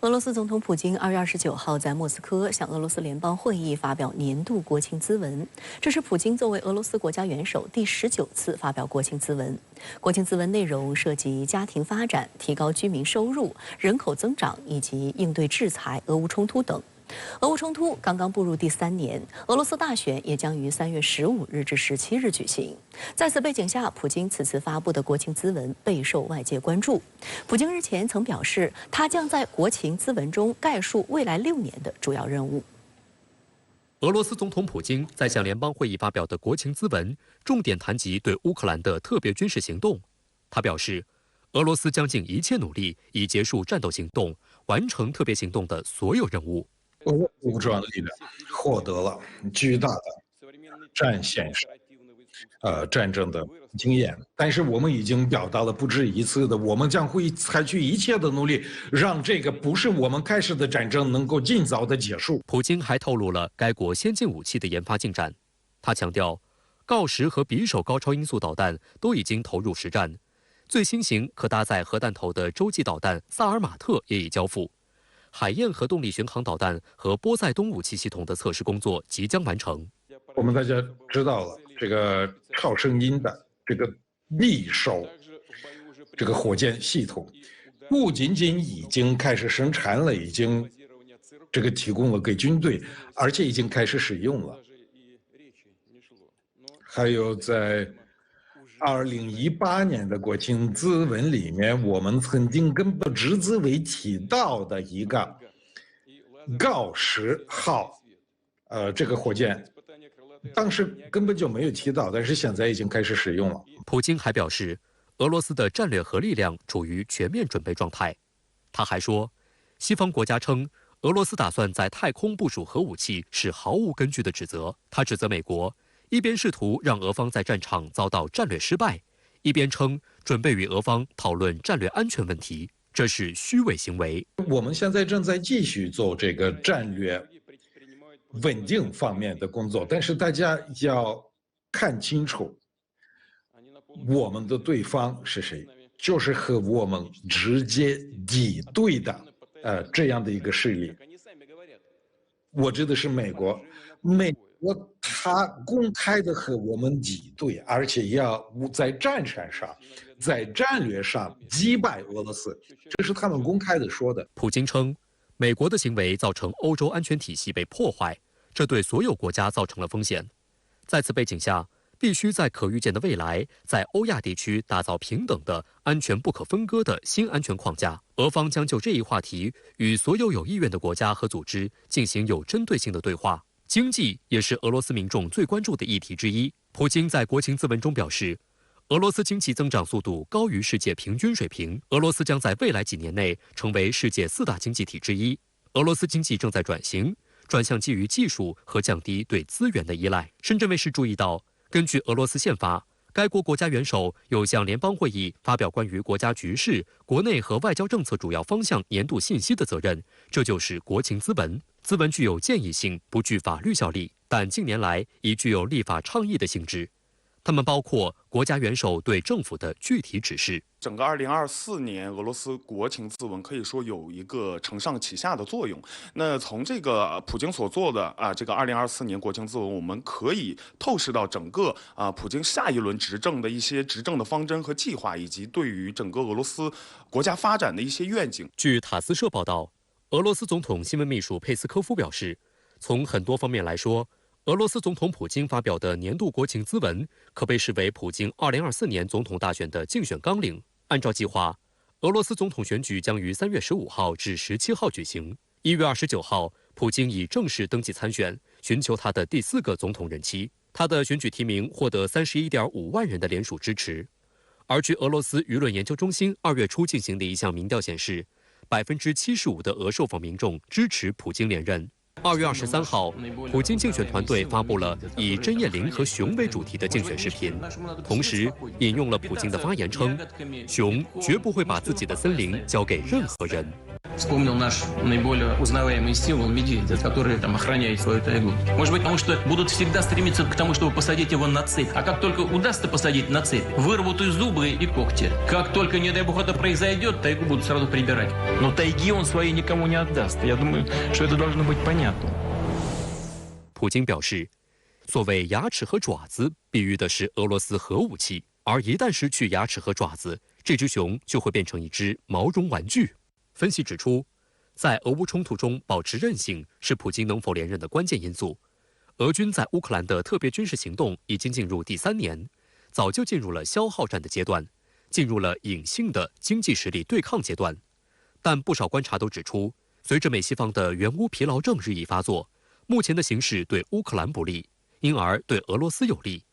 俄罗斯总统普京2月29号在莫斯科向俄罗斯联邦会议发表年度国情咨文，这是普京作为俄罗斯国家元首第19次发表国情咨文。国情咨文内容涉及家庭发展、提高居民收入、人口增长以及应对制裁、俄乌冲突等。 俄乌冲突刚刚步入第3年，俄罗斯大选也将于3月15日至17日举行。在此背景下，普京此次发布的国情咨文备受外界关注。普京日前曾表示，他将在国情咨文中概述未来6年的主要任务。俄罗斯总统普京在向联邦会议发表的国情咨文，重点谈及对乌克兰的特别军事行动。他表示，俄罗斯将尽一切努力以结束战斗行动，完成特别行动的所有任务。 俄罗斯武装力量获得了巨大的战线上战争的经验，但是我们已经表达了不止一次的，我们将会采取一切的努力，让这个不是我们开始的战争能够尽早的结束。普京还透露了该国先进武器的研发进展。他强调，锆石和匕首高超音速导弹都已经投入实战，最新型可搭载核弹头的洲际导弹萨尔马特也已交付。 海燕核动力巡航导弹和波塞冬武器系统的测试工作即将完成。我们大家知道了，这个超声音的这个匕首这个火箭系统，不仅仅已经开始生产了，已经这个提供了给军队，而且已经开始使用了。还有在 2018年的国情咨文里面，我们曾经根本只字未提到的一个锆石号，这个火箭，当时根本就没有提到，但是现在已经开始使用了。普京还表示，俄罗斯的战略核力量处于全面准备状态。他还说，西方国家称俄罗斯打算在太空部署核武器是毫无根据的指责。他指责美国 一边试图让俄方在战场遭到战略失败，一边称准备与俄方讨论战略安全问题，这是虚伪行为。我们现在正在继续做这个战略稳定方面的工作，但是大家要看清楚，我们的对方是谁，就是和我们直接敌对的这样的一个势力。我指的是美国，他公开的和我们敌对，而且要在战场上、在战略上击败俄罗斯，这是他们公开的说的。普京称，美国的行为造成欧洲安全体系被破坏，这对所有国家造成了风险。在此背景下，必须在可预见的未来，在欧亚地区打造平等的、安全不可分割的新安全框架。俄方将就这一话题与所有有意愿的国家和组织进行有针对性的对话。 经济也是俄罗斯民众最关注的议题之一。普京在国情咨文中表示，俄罗斯经济增长速度高于世界平均水平，俄罗斯将在未来几年内成为世界4大经济体之一。俄罗斯经济正在转型，转向基于技术和降低对资源的依赖。深圳卫视注意到，根据俄罗斯宪法，该国国家元首有向联邦会议发表关于国家局势、国内和外交政策主要方向年度信息的责任，这就是国情咨文。 咨文具有建议性，不具法律效力，但近年来已具有立法倡议的性质。它们包括国家元首对政府的具体指示。整个2024年，俄罗斯国情咨文可以说有一个承上启下的作用。那从这个普京所做的这个2024年国情咨文，我们可以透视到整个普京下一轮执政的一些执政的方针和计划，以及对于整个俄罗斯国家发展的一些愿景。据塔斯社报道， 俄罗斯总统新闻秘书佩斯科夫表示，从很多方面来说，俄罗斯总统普京发表的年度国情咨文可被视为普京2024年总统大选的竞选纲领。按照计划，俄罗斯总统选举将于3月15号至17号举行。1月29号，普京已正式登记参选，寻求他的第4个总统任期。他的选举提名获得31.5万人的联署支持。而据俄罗斯舆论研究中心2月初进行的一项民调显示， 75%的俄受访民众支持普京连任。2月23号，普京竞选团队发布了以针叶林和熊为主题的竞选视频，同时引用了普京的发言称：“熊绝不会把自己的森林交给任何人。” Вспомнил наш наиболее узнаваемый символ медведя, который там охраняет свою тайгу. Может быть, потому что будут всегда стремиться к тому, чтобы посадить его на цепь. А как только удастся посадить на цепь, вырвут и зубы, и когти. Как только, не дай бог, это произойдет, тайгу будут сразу прибирать. Но тайги он своей никому не отдаст. Я думаю, что это должно быть понятно. 普京表示，所谓牙齿和爪子，比喻的是俄罗斯核武器，而一旦失去牙齿和爪子，这只熊就会变成一只毛绒玩具。分析指出，在俄乌冲突中保持韧性是普京能否连任的关键因素。俄军在乌克兰的特别军事行动已经进入第3年，早就进入了消耗战的阶段，进入了隐性的经济实力对抗阶段。但不少观察都指出，随着美西方的援乌疲劳症日益发作，目前的形势对乌克兰不利，因而对俄罗斯有利。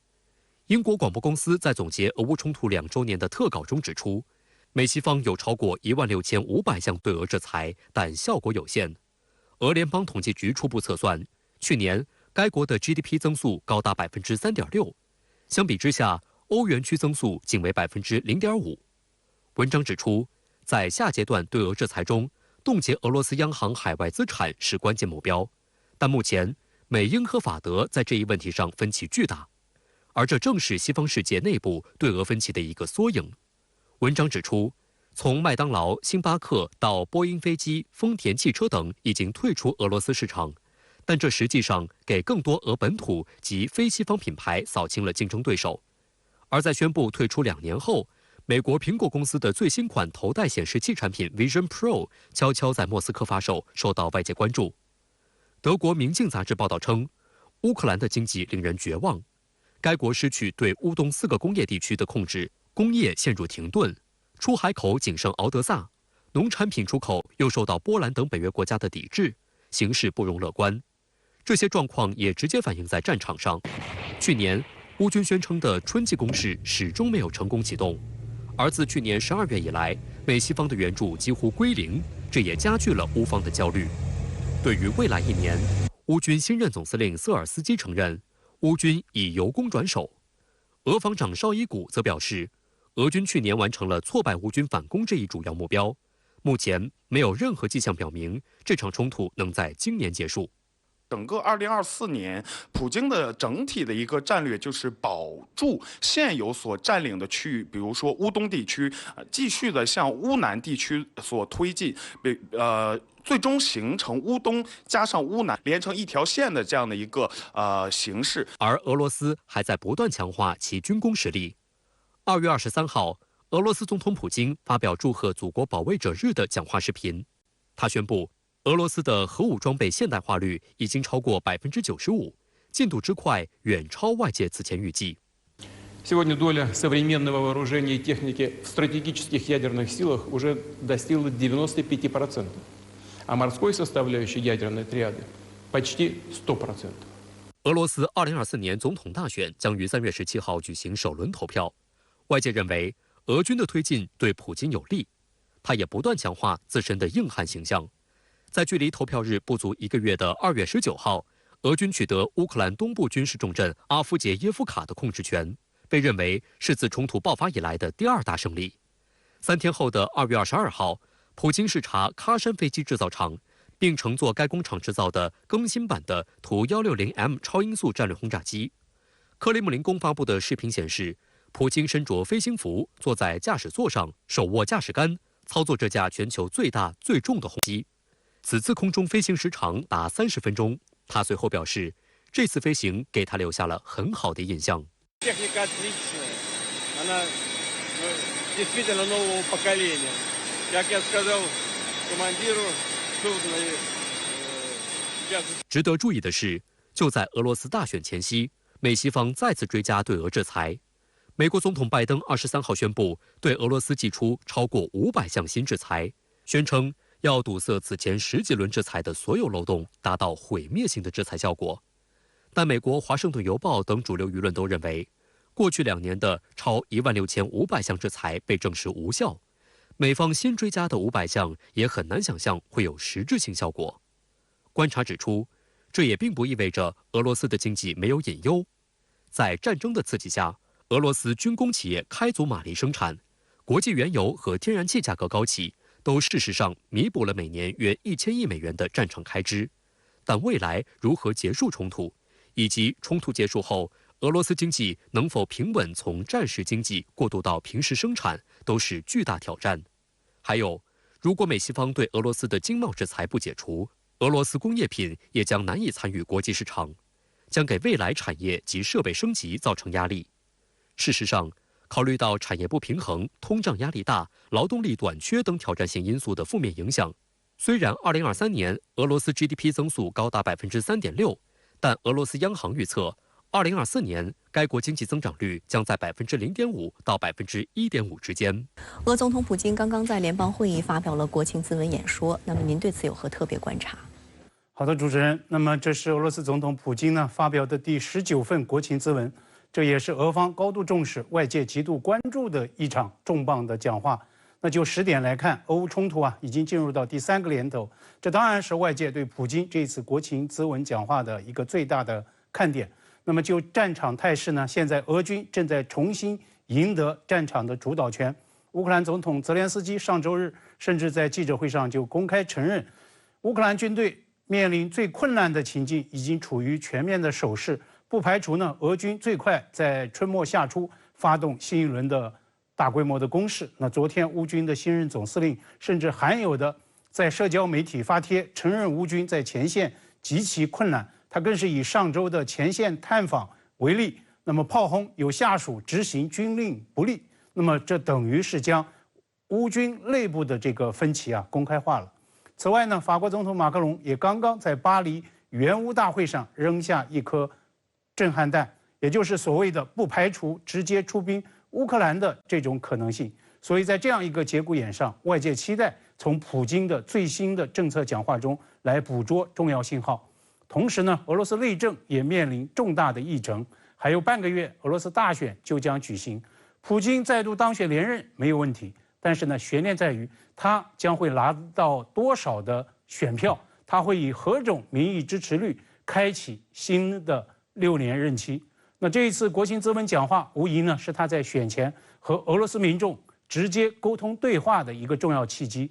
英国广播公司在总结俄乌冲突2周年的特稿中指出，美西方有超过16500项对俄制裁，但效果有限。俄联邦统计局初步测算，去年该国的 GDP 增速高达3.6%，相比之下，欧元区增速仅为0.5%。文章指出，在下阶段对俄制裁中，冻结俄罗斯央行海外资产是关键目标，但目前美英和法德在这一问题上分歧巨大，而这正是西方世界内部对俄分歧的一个缩影。文章指出，从麦当劳、星巴克到波音飞机、丰田汽车等已经退出俄罗斯市场，但这实际上给更多俄本土及非西方品牌扫清了竞争对手。而在宣布退出2年后，美国苹果公司的最新款头戴显示器产品 Vision Pro 悄悄在莫斯科发售，受到外界关注。德国《明镜》杂志报道称，乌克兰的经济令人绝望，该国失去对乌东4个工业地区的控制，工业陷入停顿，出海口仅剩敖德萨，农产品出口又受到波兰等北约国家的抵制，形势不容乐观。这些状况也直接反映在战场上。去年，乌军宣称的春季攻势始终没有成功启动，而自去年12月以来，美西方的援助几乎归零，这也加剧了乌方的焦虑。对于未来1年，乌军新任总司令瑟尔斯基承认，乌军已由攻转守。俄防长绍伊古则表示，俄军去年完成了挫败乌军反攻这一主要目标，目前没有任何迹象表明这场冲突能在今年结束。整个2024年，普京的整体的一个战略就是保住现有所占领的区域，比如说乌东地区，继续的向乌南地区所推进，最终形成乌东加上乌南连成一条线的这样的一个形式。而俄罗斯还在不断强化其军工实力。2月23号，俄罗斯总统普京发表祝贺祖国保卫者日的讲话视频，他宣布，俄罗斯的核武装备现代化率已经超过95%，进度之快远超外界此前预计。Сегодня доля современного вооружения и техники в стратегических ядерных силах уже достигла 95%, а морской составляющей ядерной триады почти 100%. 俄罗斯2024年总统大选将于3月17号举行首轮投票，外界认为俄军的推进对普京有利，他也不断强化自身的硬汉形象。在距离投票日不足1个月的2月19号，俄军取得乌克兰东部军事重镇阿夫杰耶夫卡的控制权，被认为是自冲突爆发以来的第2大胜利。3天后的2月22号，普京视察喀山飞机制造厂，并乘坐该工厂制造的更新版的图160M 超音速战略轰炸机。克里姆林宫发布的视频显示，普京身着飞行服，坐在驾驶座上，手握驾驶杆，操作这架全球最大最重的轰机。此次空中飞行时长达30分钟。他随后表示，这次飞行给他留下了很好的印象。值得注意的是，就在俄罗斯大选前夕，美西方再次追加对俄制裁。美国总统拜登23号宣布对俄罗斯祭出超过500项新制裁，宣称要堵塞此前10几轮制裁的所有漏洞，达到毁灭性的制裁效果。但美国《华盛顿邮报》等主流舆论都认为，过去2年的超16500项制裁被证实无效，美方新追加的500项也很难想象会有实质性效果。观察指出，这也并不意味着俄罗斯的经济没有隐忧。在战争的刺激下，俄罗斯军工企业开足马力生产，国际原油和天然气价格高企，都事实上弥补了每年约1000亿美元的战场开支。但未来如何结束冲突，以及冲突结束后俄罗斯经济能否平稳从战时经济过渡到平时生产，都是巨大挑战。还有，如果美西方对俄罗斯的经贸制裁不解除，俄罗斯工业品也将难以参与国际市场，将给未来产业及设备升级造成压力。事实上，考虑到产业不平衡、通胀压力大、劳动力短缺等挑战性因素的负面影响，虽然2023年俄罗斯 GDP 增速高达3.6%，但俄罗斯央行预测，2024年该国经济增长率将在0.5%到1.5%之间。俄总统普京刚刚在联邦会议发表了国情咨文演说，那么您对此有何特别观察？好的，主持人，那么这是俄罗斯总统普京呢发表的第19份国情咨文，这也是俄方高度重视、外界极度关注的一场重磅的讲话。那就10点来看，俄乌冲突已经进入到第3个年头，这当然是外界对普京这次国情咨文讲话的一个最大的看点。那么就战场态势呢，现在俄军正在重新赢得战场的主导权。乌克兰总统泽连斯基上周日甚至在记者会上就公开承认，乌克兰军队面临最困难的情境，已经处于全面的守势，不排除呢俄军最快在春末夏初发动新一轮的大规模的攻势。那昨天乌军的新任总司令甚至罕有的在社交媒体发帖承认乌军在前线极其困难，他更是以上周的前线探访为例，那么炮轰有下属执行军令不力，那么这等于是将乌军内部的这个分歧公开化了。此外呢，法国总统马克龙也刚刚在巴黎援乌大会上扔下一颗震撼弹，也就是所谓的不排除直接出兵乌克兰的这种可能性。所以在这样一个节骨眼上，外界期待从普京的最新的政策讲话中来捕捉重要信号。同时呢，俄罗斯内政也面临重大的议程，还有半个月，俄罗斯大选就将举行。普京再度当选连任没有问题，但是呢，悬念在于他将会拿到多少的选票，他会以何种民意支持率开启新的6年任期。那这一次国情咨文讲话，无疑呢是他在选前和俄罗斯民众直接沟通对话的一个重要契机。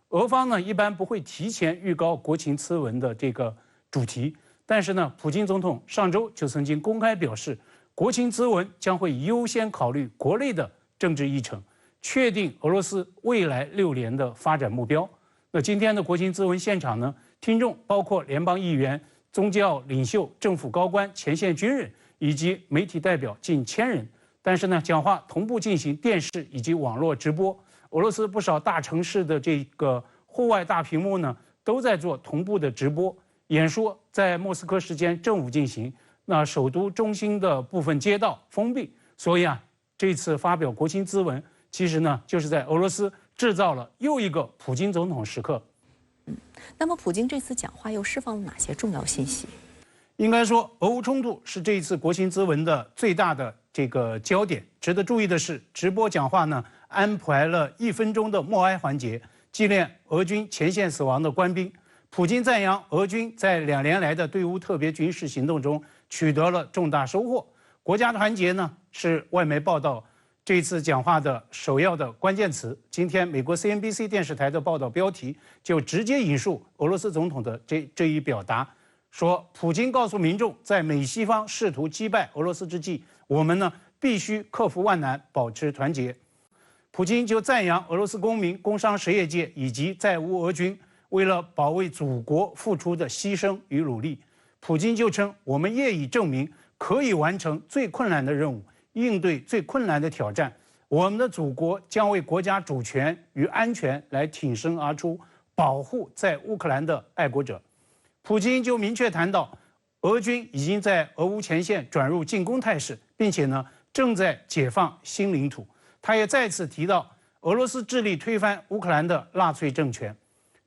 俄方呢一般不会提前预告国情咨文的这个主题，但是呢，普京总统上周就曾经公开表示，国情咨文将会优先考虑国内的政治议程，确定俄罗斯未来6年的发展目标。那今天的国情咨文现场呢，听众包括联邦议员、宗教领袖、政府高官、前线军人以及媒体代表近1000人。但是呢，讲话同步进行电视以及网络直播。俄罗斯不少大城市的这个户外大屏幕呢，都在做同步的直播。演说在莫斯科时间正午进行，那首都中心的部分街道封闭，所以这次发表国情咨文，其实呢就是在俄罗斯制造了又一个普京总统时刻。那么普京这次讲话又释放了哪些重要信息？应该说，俄乌冲突是这一次国情咨文的最大的这个焦点。值得注意的是，直播讲话呢安排了1分钟的默哀环节，纪念俄军前线死亡的官兵。普京赞扬俄军在2年来的对乌特别军事行动中取得了重大收获。国家团结呢是外媒报道这次讲话的首要的关键词。今天美国 CNBC 电视台的报道标题就直接引述俄罗斯总统的这一表达，说普京告诉民众，在美西方试图击败俄罗斯之际，我们呢必须克服万难，保持团结。普京就赞扬俄罗斯公民、工商实业界以及在乌俄军为了保卫祖国付出的牺牲与努力。普京就称，我们业已证明可以完成最困难的任务，应对最困难的挑战。我们的祖国将为国家主权与安全来挺身而出，保护在乌克兰的爱国者。普京就明确谈到，俄军已经在俄乌前线转入进攻态势，并且呢正在解放新领土。他也再次提到，俄罗斯致力推翻乌克兰的纳粹政权。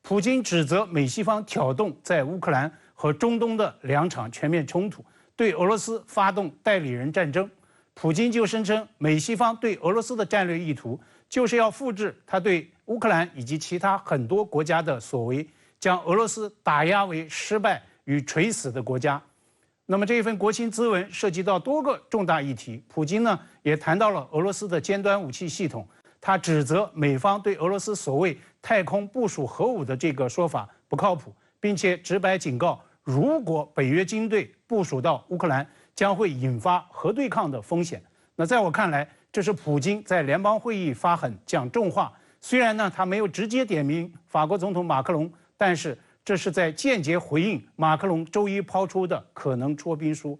普京指责美西方挑动在乌克兰和中东的2场全面冲突，对俄罗斯发动代理人战争。普京就声称，美西方对俄罗斯的战略意图就是要复制他对乌克兰以及其他很多国家的所为，将俄罗斯打压为失败与垂死的国家。那么这一份国情咨文涉及到多个重大议题，普京呢也谈到了俄罗斯的尖端武器系统，他指责美方对俄罗斯所谓太空部署核武的这个说法不靠谱，并且直白警告，如果北约军队部署到乌克兰，将会引发核对抗的风险。那在我看来，这是普京在联邦会议发狠讲重话。虽然呢，他没有直接点名法国总统马克龙，但是这是在间接回应马克龙周一抛出的可能戳兵书。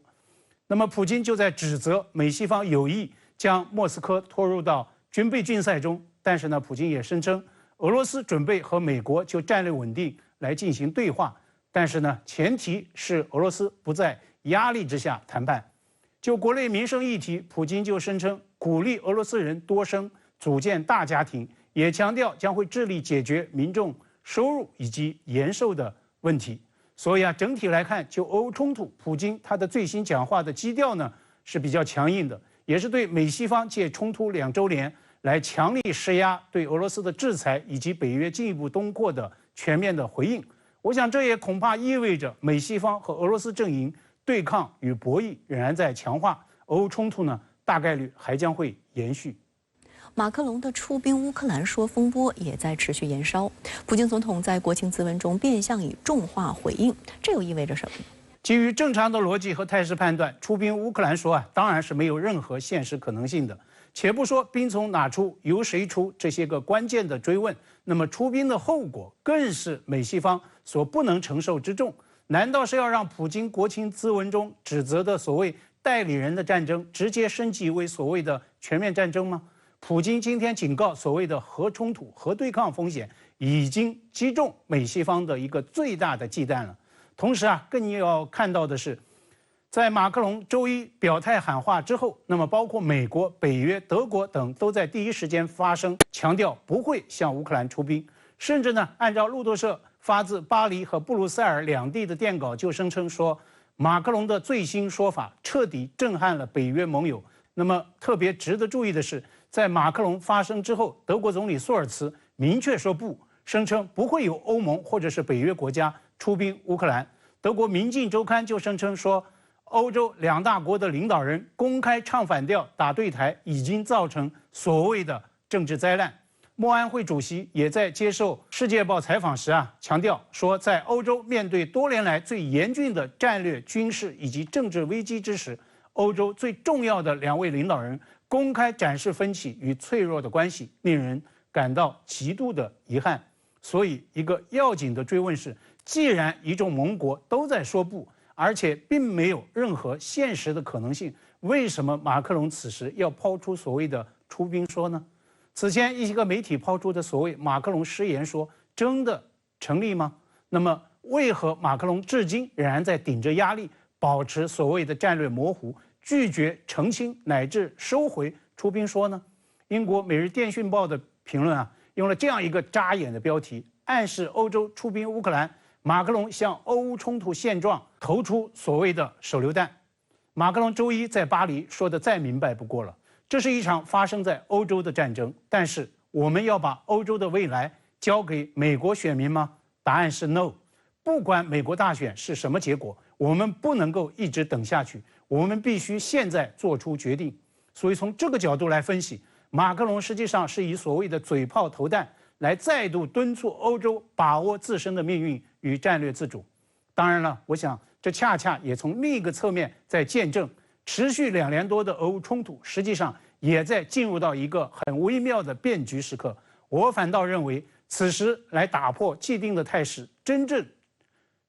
那么，普京就在指责美西方有意将莫斯科拖入到军备竞赛中。但是呢，普京也声称，俄罗斯准备和美国就战略稳定来进行对话，但是呢，前提是俄罗斯不在压力之下谈判。就国内民生议题，普京就声称鼓励俄罗斯人多生，组建大家庭，也强调将会致力解决民众收入以及延寿的问题。所以啊，整体来看，就俄乌冲突，普京他的最新讲话的基调呢是比较强硬的，也是对美西方借冲突2周年来强力施压，对俄罗斯的制裁以及北约进一步东扩的全面的回应。我想这也恐怕意味着美西方和俄罗斯阵营对抗与博弈仍然在强化，俄乌冲突呢大概率还将会延续。马克龙的出兵乌克兰说风波也在持续延烧。普京总统在国情咨文中变相以重话回应，这又意味着什么？基于正常的逻辑和态势判断，出兵乌克兰说啊，当然是没有任何现实可能性的。且不说兵从哪出、由谁出这些个关键的追问，那么出兵的后果更是美西方所不能承受之重。难道是要让普京国情咨文中指责的所谓代理人的战争直接升级为所谓的全面战争吗？普京今天警告，所谓的核冲突、核对抗风险已经击中美西方的一个最大的忌惮了。同时啊，更要看到的是，在马克龙周一表态喊话之后，那么包括美国、北约、德国等都在第一时间发声，强调不会向乌克兰出兵，甚至呢，按照路透社发自巴黎和布鲁塞尔两地的电稿就声称说，马克龙的最新说法彻底震撼了北约盟友。那么特别值得注意的是，在马克龙发声之后，德国总理朔尔茨明确说不，声称不会有欧盟或者是北约国家出兵乌克兰。德国《民进周刊》就声称说，欧洲2大国的领导人公开唱反调、打对台，已经造成所谓的政治灾难。默安会主席也在接受《世界报》采访时强调说，在欧洲面对多年来最严峻的战略、军事以及政治危机之时，欧洲最重要的2位领导人公开展示分歧与脆弱的关系，令人感到极度的遗憾。所以，一个要紧的追问是：既然一众盟国都在说不，而且并没有任何现实的可能性，为什么马克龙此时要抛出所谓的出兵说呢？此前一些个媒体抛出的所谓马克龙失言说，真的成立吗？那么，为何马克龙至今仍然在顶着压力，保持所谓的战略模糊，拒绝澄清乃至收回出兵说呢？英国《每日电讯报》的评论用了这样一个扎眼的标题，暗示欧洲出兵乌克兰，马克龙向欧乌冲突现状投出所谓的手榴弹。马克龙周一在巴黎说的再明白不过了，这是一场发生在欧洲的战争，但是我们要把欧洲的未来交给美国选民吗？答案是 no。不管美国大选是什么结果，我们不能够一直等下去，我们必须现在做出决定。所以从这个角度来分析，马克龙实际上是以所谓的嘴炮投弹来再度敦促欧洲把握自身的命运与战略自主。当然了，我想这恰恰也从另一个侧面在见证，持续2年多的俄乌冲突实际上也在进入到一个很微妙的变局时刻。我反倒认为，此时来打破既定的态势，真正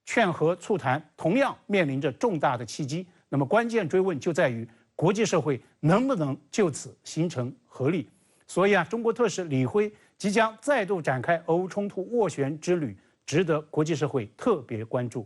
劝和促谈，同样面临着重大的契机。那么关键追问就在于国际社会能不能就此形成合力。所以中国特使李辉即将再度展开俄乌冲突斡旋之旅，值得国际社会特别关注。